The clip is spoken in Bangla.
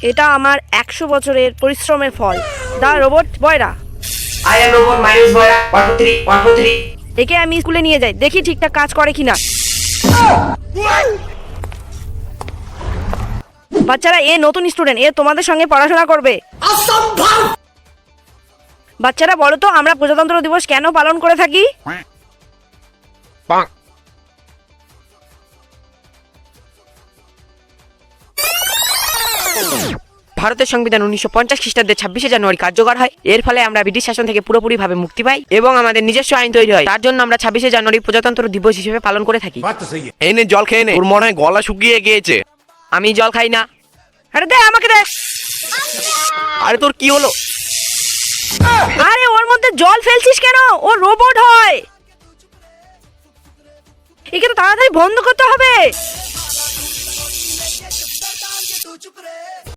এটা আমার 100 বছরের পরিশ্রমের ফল। দা robot Boyra, I am robot minus boy 143 143. একে আমি স্কুলে নিয়ে যাই, দেখি ঠিকঠাক কাজ করে কিনা। বাচ্চারা, এ নতুন স্টুডেন্ট, এ তোমাদের সঙ্গে পড়াশোনা করবে। বাচ্চারা বলো তো, আমরা প্রজাতন্ত্র দিবস কেন পালন করে থাকি? ভারতের সংবিধান 1950 খ্রিস্টাব্দে 26শে জানুয়ারি কার্যকর হয়। এর ফলে আমরা ব্রিটিশ শাসন থেকে পুরোপুরিভাবে মুক্তি পাই এবং আমাদের নিজস্ব আইন তৈরি হয়। তার জন্য আমরা 26শে জানুয়ারি প্রজাতন্ত্র দিবস হিসেবে পালন করে থাকি। এই নে জল খেয়ে নে, তোর মনে হয় গলা শুকিয়ে গিয়েছে। আমি জল খাই না। আরে দে, আমাকে দে। আরে তোর কি হলো? আরে ওর মধ্যে জল ফেলছিস কেন? ও রোবট হয়। একে তো তাড়াতাড়ি বন্ধ করতে হবে।